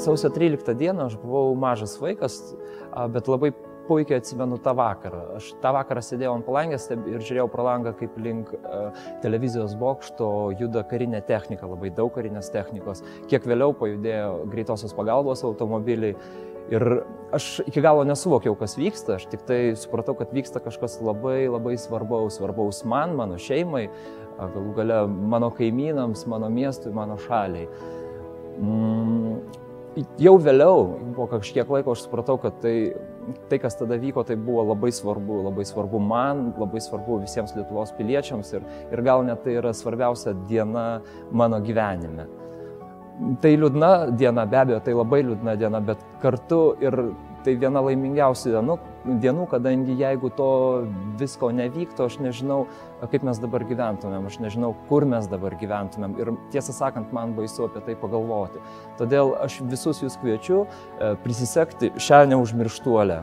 sausio 13 dieną aš buvau mažas vaikas, bet labai puikiai atsimenu tą vakarą. Aš tą vakarą sėdėjau ant palangės ir žiūrėjau pro langą, kaip link televizijos bokšto juda karinė technika, labai daug karinės technikos. Kiek vėliau pajudėjo greitosios pagalbos automobiliai. Ir aš iki galo nesuvokiau, kas vyksta, aš tik tai supratau, kad vyksta kažkas labai svarbaus man, mano šeimai, galų gale mano kaimynams, mano miestui, mano šaliai. Jau vėliau, po kažkiek laiko aš supratau, kad tai, kas tada vyko, tai buvo labai svarbu man, labai svarbu visiems Lietuvos piliečiams ir gal net tai yra svarbiausia diena mano gyvenime. Tai liūdna diena, be abejo, tai labai liūdna diena, bet kartu ir tai viena laimingiausių dienų, kadangi jeigu to visko nevyktų, aš nežinau, kaip mes dabar gyventumėm, aš nežinau, kur mes dabar gyventumėm ir tiesą sakant, man baisu apie tai pagalvoti. Todėl aš visus jūs kviečiu prisisekti šią neužmirštuolę.